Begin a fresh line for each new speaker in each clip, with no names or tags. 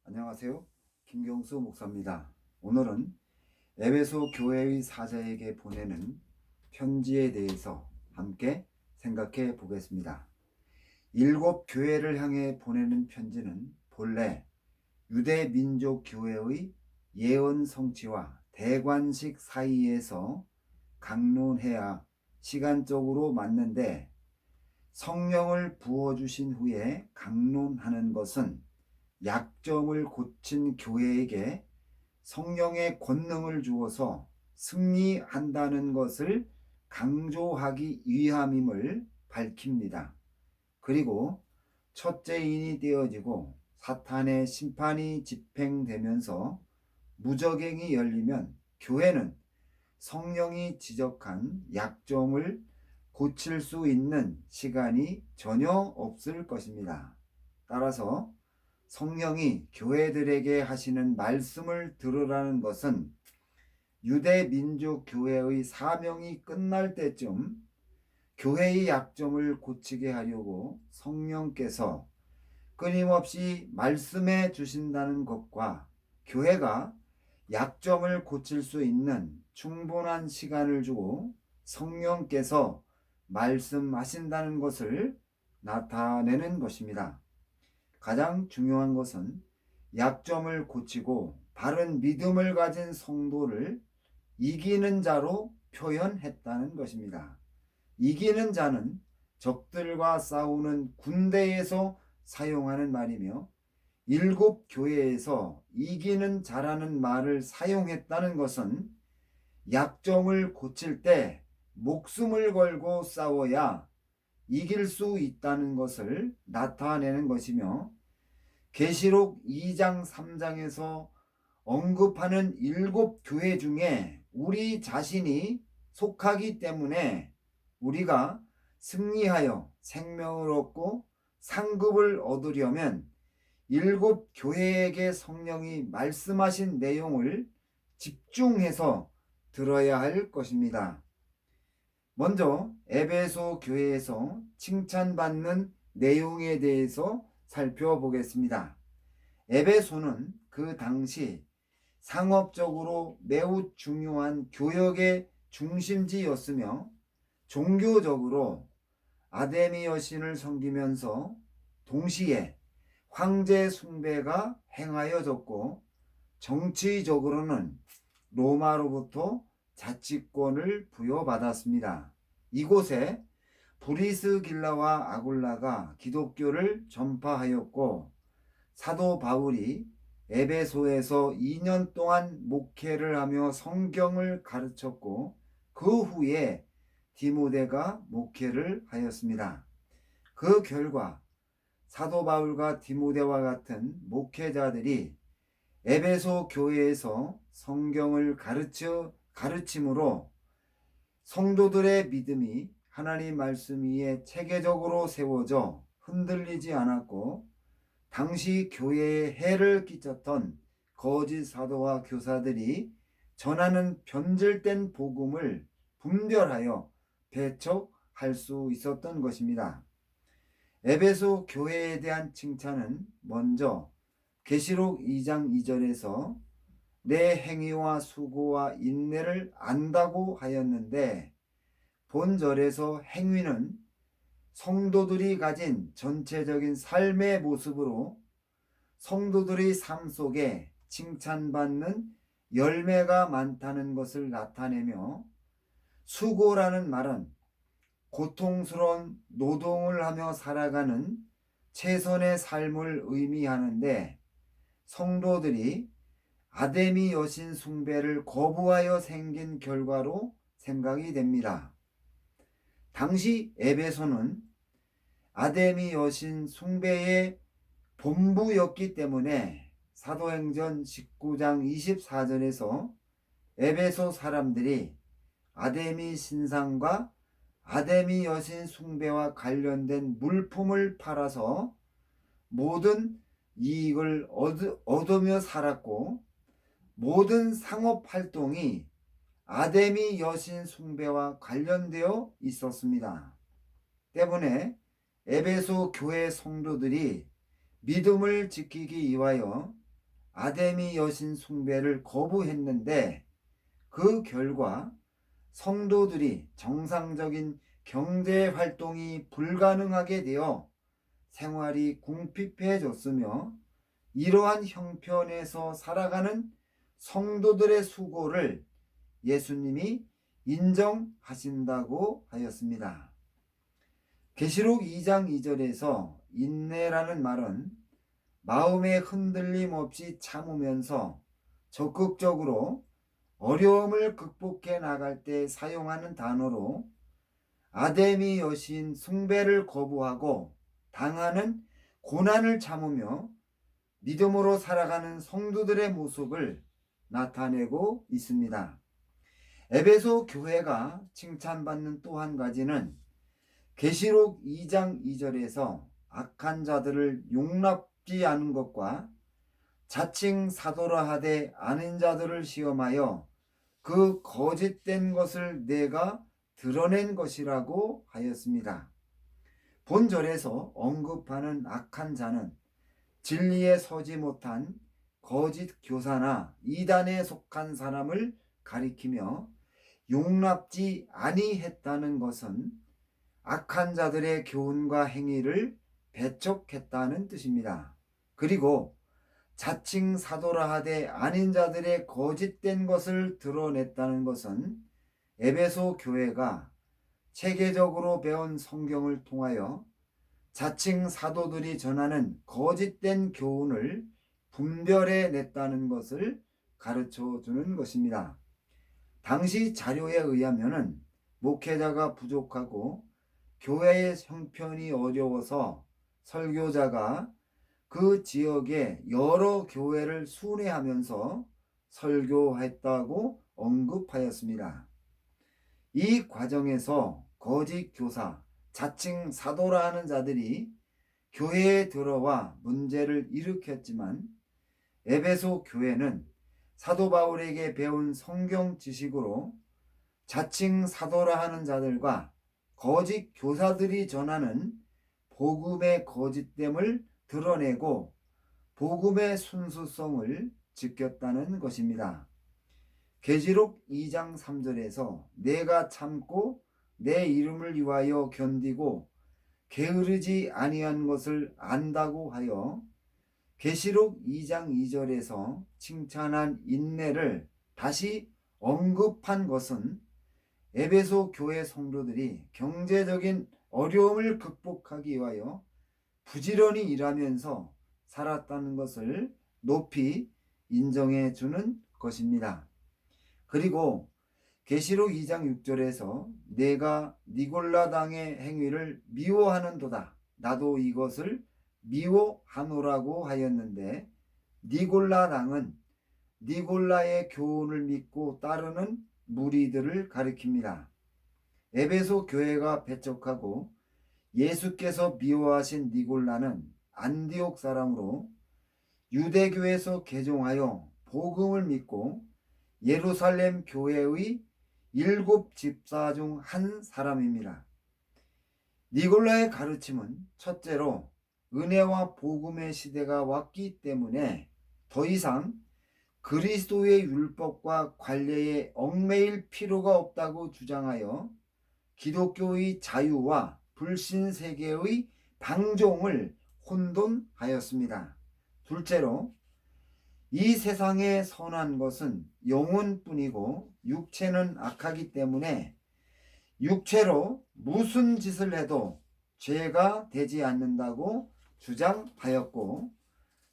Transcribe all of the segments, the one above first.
안녕하세요. 김경수 목사입니다. 오늘은 에베소 교회의 사자에게 보내는 편지에 대해서 함께 생각해 보겠습니다. 일곱 교회를 향해 보내는 편지는 본래 유대 민족 교회의 예언 성취와 대관식 사이에서 강론해야 시간적으로 맞는데, 성령을 부어주신 후에 강론하는 것은 약점을 고친 교회에게 성령의 권능을 주어서 승리한다는 것을 강조하기 위함임을 밝힙니다. 그리고 첫째인이 되어지고 사탄의 심판이 집행되면서 무저갱이 열리면 교회는 성령이 지적한 약점을 고칠 수 있는 시간이 전혀 없을 것입니다. 따라서 성령이 교회들에게 하시는 말씀을 들으라는 것은 유대 민족 교회의 사명이 끝날 때쯤 교회의 약점을 고치게 하려고 성령께서 끊임없이 말씀해 주신다는 것과 교회가 약점을 고칠 수 있는 충분한 시간을 주고 성령께서 말씀하신다는 것을 나타내는 것입니다. 가장 중요한 것은 약점을 고치고 바른 믿음을 가진 성도를 이기는 자로 표현했다는 것입니다. 이기는 자는 적들과 싸우는 군대에서 사용하는 말이며, 일곱 교회에서 이기는 자라는 말을 사용했다는 것은 약점을 고칠 때 목숨을 걸고 싸워야 이길 수 있다는 것을 나타내는 것이며, 계시록 2장 3장에서 언급하는 일곱 교회 중에 우리 자신이 속하기 때문에 우리가 승리하여 생명을 얻고 상급을 얻으려면 일곱 교회에게 성령이 말씀하신 내용을 집중해서 들어야 할 것입니다. 먼저 에베소 교회에서 칭찬받는 내용에 대해서 살펴보겠습니다. 에베소는 그 당시 상업적으로 매우 중요한 교역의 중심지였으며, 종교적으로 아데미 여신을 섬기면서 동시에 황제 숭배가 행하여졌고, 정치적으로는 로마로부터 자치권을 부여받았습니다. 이곳에 브리스길라와 아굴라가 기독교를 전파하였고, 사도 바울이 에베소에서 2년 동안 목회를 하며 성경을 가르쳤고, 그 후에 디모데가 목회를 하였습니다. 그 결과 사도 바울과 디모데와 같은 목회자들이 에베소 교회에서 성경을 가르침으로 성도들의 믿음이 하나님 말씀 위에 체계적으로 세워져 흔들리지 않았고, 당시 교회에 해를 끼쳤던 거짓 사도와 교사들이 전하는 변질된 복음을 분별하여 배척할 수 있었던 것입니다. 에베소 교회에 대한 칭찬은 먼저 계시록 2장 2절에서 내 행위와 수고와 인내를 안다고 하였는데, 본절에서 행위는 성도들이 가진 전체적인 삶의 모습으로 성도들의 삶 속에 칭찬받는 열매가 많다는 것을 나타내며, 수고라는 말은 고통스러운 노동을 하며 살아가는 최선의 삶을 의미하는데, 성도들이 아데미 여신 숭배를 거부하여 생긴 결과로 생각이 됩니다. 당시 에베소는 아데미 여신 숭배의 본부였기 때문에 사도행전 19장 24절에서 에베소 사람들이 아데미 신상과 아데미 여신 숭배와 관련된 물품을 팔아서 모든 이익을 얻으며 살았고, 모든 상업 활동이 아데미 여신 숭배와 관련되어 있었습니다. 때문에 에베소 교회 성도들이 믿음을 지키기 위하여 아데미 여신 숭배를 거부했는데 그 결과 성도들이 정상적인 경제 활동이 불가능하게 되어 생활이 궁핍해졌으며 이러한 형편에서 살아가는 성도들의 수고를 예수님이 인정하신다고 하였습니다. 계시록 2장 2절에서 인내라는 말은 마음의 흔들림 없이 참으면서 적극적으로 어려움을 극복해 나갈 때 사용하는 단어로 아데미 여신 숭배를 거부하고 당하는 고난을 참으며 믿음으로 살아가는 성도들의 모습을 나타내고 있습니다. 에베소 교회가 칭찬받는 또 한 가지는 계시록 2장 2절에서 악한 자들을 용납지 않은 것과 자칭 사도라 하되 아닌 자들을 시험하여 그 거짓된 것을 내가 드러낸 것이라고 하였습니다. 본절에서 언급하는 악한 자는 진리에 서지 못한 거짓 교사나 이단에 속한 사람을 가리키며 용납지 아니했다는 것은 악한 자들의 교훈과 행위를 배척했다는 뜻입니다. 그리고 자칭 사도라 하되 아닌 자들의 거짓된 것을 드러냈다는 것은 에베소 교회가 체계적으로 배운 성경을 통하여 자칭 사도들이 전하는 거짓된 교훈을 분별해 냈다는 것을 가르쳐 주는 것입니다. 당시 자료에 의하면 목회자가 부족하고 교회의 형편이 어려워서 설교자가 그 지역의 여러 교회를 순회하면서 설교했다고 언급하였습니다. 이 과정에서 거짓 교사, 자칭 사도라 하는 자들이 교회에 들어와 문제를 일으켰지만 에베소 교회는 사도 바울에게 배운 성경 지식으로 자칭 사도라 하는 자들과 거짓 교사들이 전하는 복음의 거짓됨을 드러내고 복음의 순수성을 지켰다는 것입니다. 계시록 2장 3절에서 내가 참고 내 이름을 위하여 견디고 게으르지 아니한 것을 안다고 하여 계시록 2장 2절에서 칭찬한 인내를 다시 언급한 것은 에베소 교회 성도들이 경제적인 어려움을 극복하기 위하여 부지런히 일하면서 살았다는 것을 높이 인정해 주는 것입니다. 그리고 계시록 2장 6절에서 내가 니골라당의 행위를 미워하는도다. 나도 이것을 미워하노라고 하였는데 니골라당은 니골라의 교훈을 믿고 따르는 무리들을 가리킵니다. 에베소 교회가 배척하고 예수께서 미워하신 니골라는 안디옥 사람으로 유대교에서 개종하여 복음을 믿고 예루살렘 교회의 7 집사 중 한 사람입니다. 니골라의 가르침은 첫째로 은혜와 복음의 시대가 왔기 때문에 더 이상 그리스도의 율법과 관례에 얽매일 필요가 없다고 주장하여 기독교의 자유와 불신 세계의 방종을 혼돈하였습니다. 둘째로 이 세상에 선한 것은 영혼뿐이고 육체는 악하기 때문에 육체로 무슨 짓을 해도 죄가 되지 않는다고 주장하였고,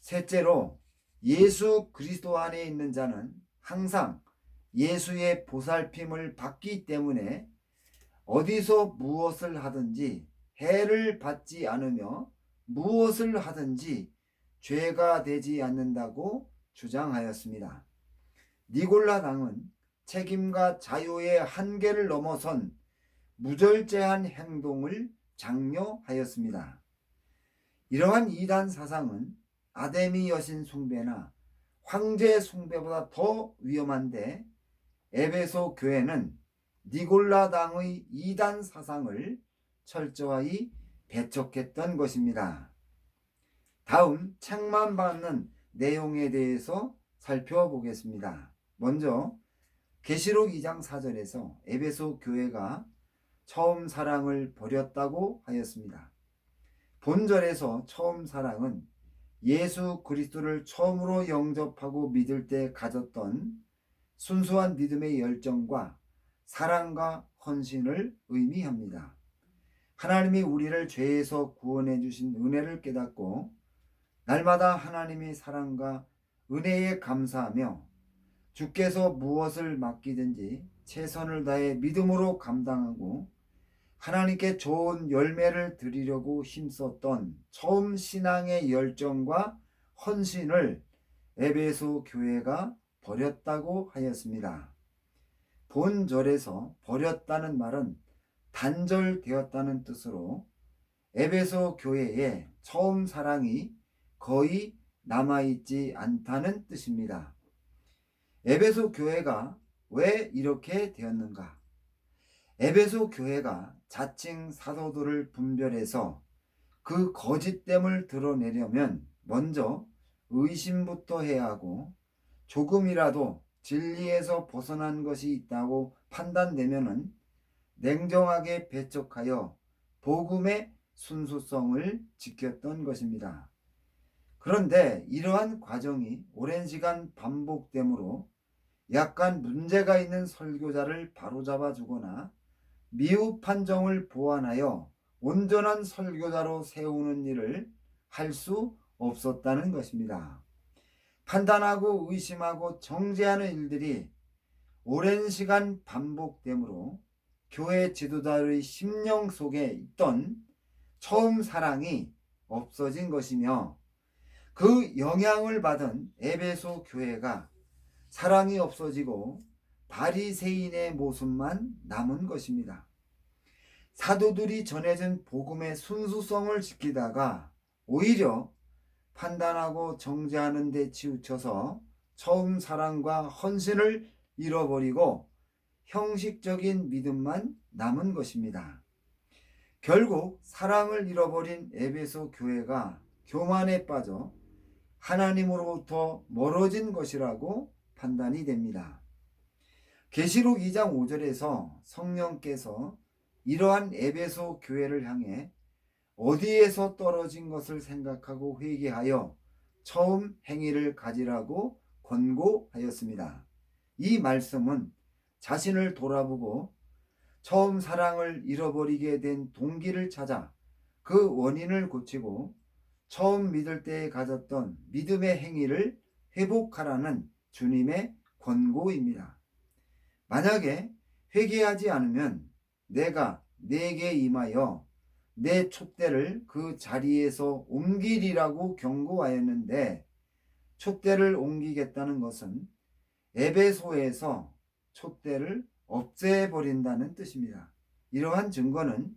셋째로 예수 그리스도 안에 있는 자는 항상 예수의 보살핌을 받기 때문에 어디서 무엇을 하든지 해를 받지 않으며 무엇을 하든지 죄가 되지 않는다고 주장하였습니다. 니골라 당은 책임과 자유의 한계를 넘어선 무절제한 행동을 장려하였습니다. 이러한 이단 사상은 아데미 여신 숭배나 황제 숭배보다 더 위험한데 에베소 교회는 니골라 당의 이단 사상을 철저히 배척했던 것입니다. 다음 책만 받는 내용에 대해서 살펴보겠습니다. 먼저 계시록 2장 4절에서 에베소 교회가 처음 사랑을 버렸다고 하였습니다. 본절에서 처음 사랑은 예수 그리스도를 처음으로 영접하고 믿을 때 가졌던 순수한 믿음의 열정과 사랑과 헌신을 의미합니다. 하나님이 우리를 죄에서 구원해 주신 은혜를 깨닫고 날마다 하나님의 사랑과 은혜에 감사하며 주께서 무엇을 맡기든지 최선을 다해 믿음으로 감당하고 하나님께 좋은 열매를 드리려고 힘썼던 처음 신앙의 열정과 헌신을 에베소 교회가 버렸다고 하였습니다. 본절에서 버렸다는 말은 단절되었다는 뜻으로 에베소 교회의 처음 사랑이 거의 남아있지 않다는 뜻입니다. 에베소 교회가 왜 이렇게 되었는가? 에베소 교회가 자칭 사도들을 분별해서 그 거짓됨을 드러내려면 먼저 의심부터 해야 하고 조금이라도 진리에서 벗어난 것이 있다고 판단되면은 냉정하게 배척하여 복음의 순수성을 지켰던 것입니다. 그런데 이러한 과정이 오랜 시간 반복되므로 약간 문제가 있는 설교자를 바로잡아 주거나 미흡 판정을 보완하여 온전한 설교자로 세우는 일을 할 수 없었다는 것입니다. 판단하고 의심하고 정죄하는 일들이 오랜 시간 반복되므로 교회 지도자의 심령 속에 있던 처음 사랑이 없어진 것이며 그 영향을 받은 에베소 교회가 사랑이 없어지고 바리새인의 모습만 남은 것입니다. 사도들이 전해진 복음의 순수성을 지키다가 오히려 판단하고 정죄하는 데 치우쳐서 처음 사랑과 헌신을 잃어버리고 형식적인 믿음만 남은 것입니다. 결국 사랑을 잃어버린 에베소 교회가 교만에 빠져 하나님으로부터 멀어진 것이라고 판단이 됩니다. 계시록 2장 5절에서 성령께서 이러한 에베소 교회를 향해 어디에서 떨어진 것을 생각하고 회개하여 처음 행위를 가지라고 권고하였습니다. 이 말씀은 자신을 돌아보고 처음 사랑을 잃어버리게 된 동기를 찾아 그 원인을 고치고 처음 믿을 때에 가졌던 믿음의 행위를 회복하라는 주님의 권고입니다. 만약에 회개하지 않으면 내가 내게 임하여 내 촛대를 그 자리에서 옮기리라고 경고하였는데 촛대를 옮기겠다는 것은 에베소에서 촛대를 없애버린다는 뜻입니다. 이러한 증거는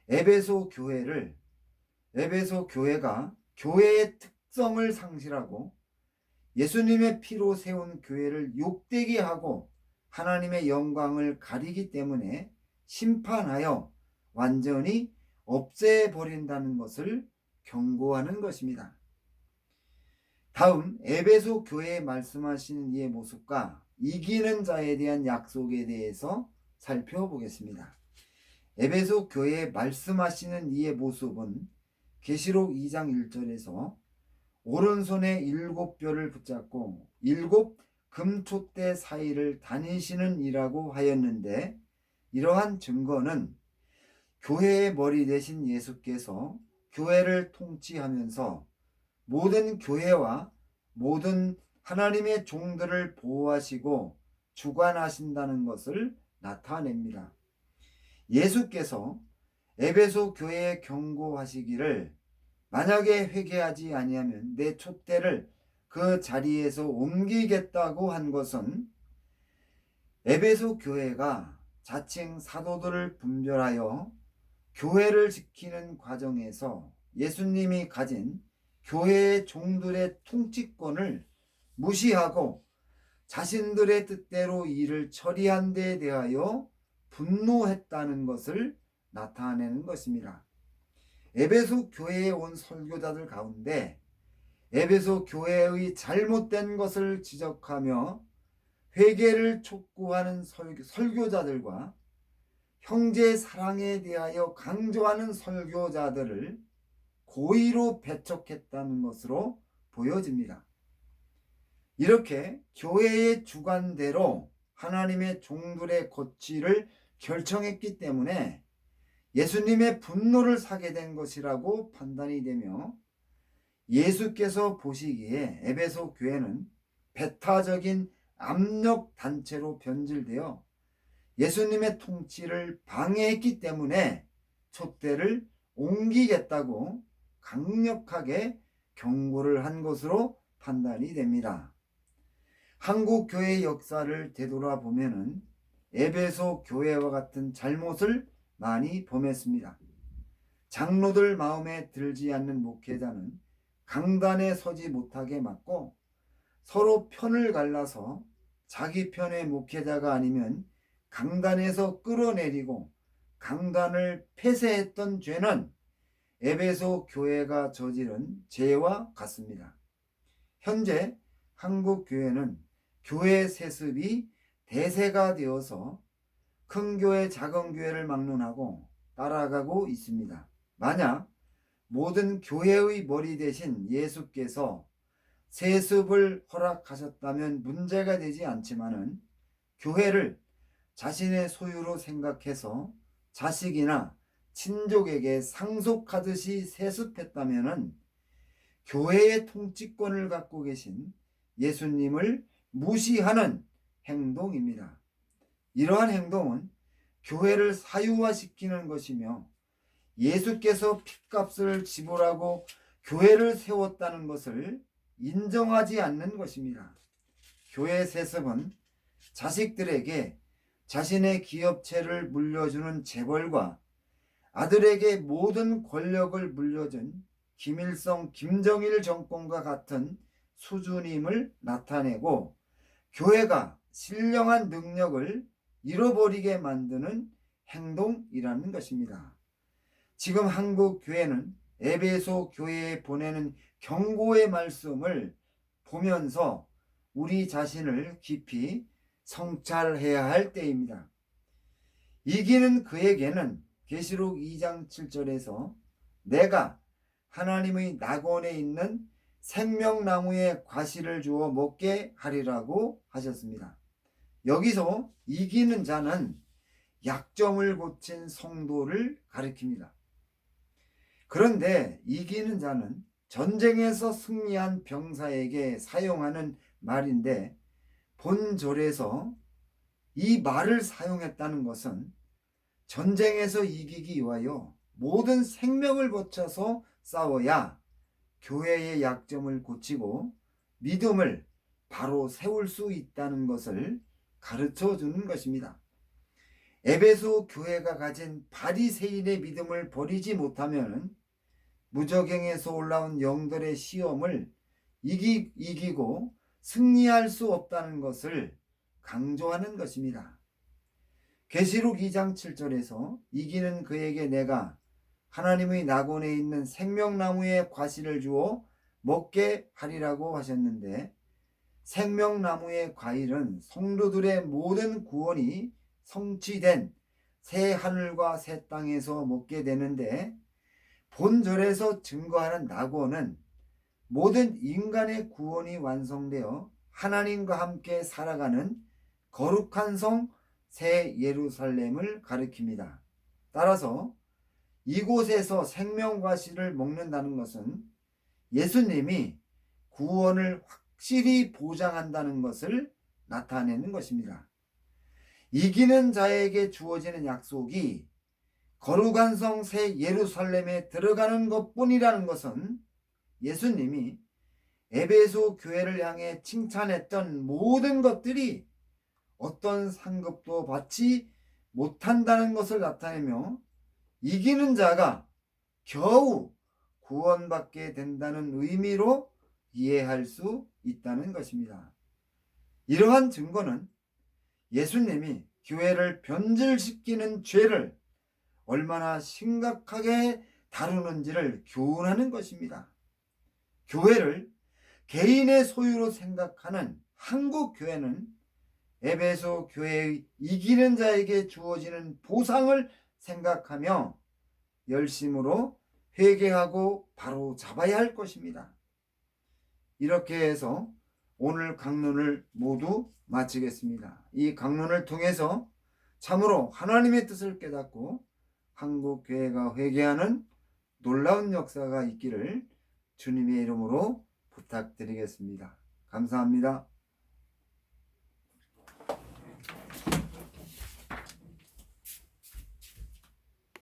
에베소 교회가 교회의 특성을 상실하고 예수님의 피로 세운 교회를 욕되게 하고 하나님의 영광을 가리기 때문에 심판하여 완전히 없애버린다는 것을 경고하는 것입니다. 다음 에베소 교회에 말씀하시는 이의 모습과 이기는 자에 대한 약속에 대해서 살펴보겠습니다. 에베소 교회에 말씀하시는 이의 모습은 계시록 2장 1절에서 오른손에 7뼈를 붙잡고 7 금촛대 사이를 다니시는 이라고 하였는데 이러한 증거는 교회의 머리 되신 예수께서 교회를 통치하면서 모든 교회와 모든 하나님의 종들을 보호하시고 주관하신다는 것을 나타냅니다. 예수께서 에베소 교회에 경고하시기를 만약에 회개하지 아니하면 내 촛대를 그 자리에서 옮기겠다고 한 것은 에베소 교회가 자칭 사도들을 분별하여 교회를 지키는 과정에서 예수님이 가진 교회의 종들의 통치권을 무시하고 자신들의 뜻대로 일을 처리한 데 대하여 분노했다는 것을 나타내는 것입니다. 에베소 교회에 온 설교자들 가운데 에베소 교회의 잘못된 것을 지적하며 회개를 촉구하는 설교자들과 형제 사랑에 대하여 강조하는 설교자들을 고의로 배척했다는 것으로 보여집니다. 이렇게 교회의 주관대로 하나님의 종들의 거취를 결정했기 때문에 예수님의 분노를 사게 된 것이라고 판단이 되며, 예수께서 보시기에 에베소 교회는 배타적인 압력 단체로 변질되어 예수님의 통치를 방해했기 때문에 촛대를 옮기겠다고 강력하게 경고를 한 것으로 판단이 됩니다. 한국 교회 역사를 되돌아보면은 에베소 교회와 같은 잘못을 많이 범했습니다. 장로들 마음에 들지 않는 목회자는 강단에 서지 못하게 막고, 서로 편을 갈라서 자기 편의 목회자가 아니면 강단에서 끌어내리고 강단을 폐쇄했던 죄는 에베소 교회가 저지른 죄와 같습니다. 현재 한국 교회는 교회 세습이 대세가 되어서 큰 교회, 작은 교회를 막론하고 따라가고 있습니다. 만약 모든 교회의 머리 대신 예수께서 세습을 허락하셨다면 문제가 되지 않지만은, 교회를 자신의 소유로 생각해서 자식이나 친족에게 상속하듯이 세습했다면은 교회의 통치권을 갖고 계신 예수님을 무시하는 행동입니다. 이러한 행동은 교회를 사유화시키는 것이며, 예수께서 핏값을 지불하고 교회를 세웠다는 것을 인정하지 않는 것입니다. 교회 세습은 자식들에게 자신의 기업체를 물려주는 재벌과 아들에게 모든 권력을 물려준 김일성, 김정일 정권과 같은 수준임을 나타내고, 교회가 신령한 능력을 잃어버리게 만드는 행동이라는 것입니다. 지금 한국 교회는 에베소 교회에 보내는 경고의 말씀을 보면서 우리 자신을 깊이 성찰해야 할 때입니다. 이기는 그에게는 계시록 2장 7절에서 내가 하나님의 낙원에 있는 생명나무의 과실을 주어 먹게 하리라고 하셨습니다. 여기서 이기는 자는 약점을 고친 성도를 가리킵니다. 그런데 이기는 자는 전쟁에서 승리한 병사에게 사용하는 말인데, 본절에서 이 말을 사용했다는 것은 전쟁에서 이기기 위하여 모든 생명을 바쳐서 싸워야 교회의 약점을 고치고 믿음을 바로 세울 수 있다는 것을 가르쳐 주는 것입니다. 에베소 교회가 가진 바리새인의 믿음을 버리지 못하면 무저갱에서 올라온 영들의 시험을 이기고 승리할 수 없다는 것을 강조하는 것입니다. 계시록 2장 7절에서 이기는 그에게 내가 하나님의 낙원에 있는 생명나무의 과실을 주어 먹게 하리라고 하셨는데, 생명나무의 과일은 성도들의 모든 구원이 성취된 새 하늘과 새 땅에서 먹게 되는데, 본절에서 증거하는 낙원은 모든 인간의 구원이 완성되어 하나님과 함께 살아가는 거룩한 성 새 예루살렘을 가리킵니다. 따라서 이곳에서 생명과실을 먹는다는 것은 예수님이 구원을 확실히 보장한다는 것을 나타내는 것입니다. 이기는 자에게 주어지는 약속이 거룩한 성 새 예루살렘에 들어가는 것뿐이라는 것은 예수님이 에베소 교회를 향해 칭찬했던 모든 것들이 어떤 상급도 받지 못한다는 것을 나타내며, 이기는 자가 겨우 구원받게 된다는 의미로 이해할 수 있다는 것입니다. 이러한 증거는 예수님이 교회를 변질시키는 죄를 얼마나 심각하게 다루는지를 교훈하는 것입니다. 교회를 개인의 소유로 생각하는 한국 교회는 에베소 교회의 이기는 자에게 주어지는 보상을 생각하며 열심으로 회개하고 바로 잡아야 할 것입니다. 이렇게 해서 오늘 강론을 모두 마치겠습니다. 이 강론을 통해서 참으로 하나님의 뜻을 깨닫고 한국 교회가 회개하는 놀라운 역사가 있기를 주님의 이름으로 부탁드리겠습니다. 감사합니다.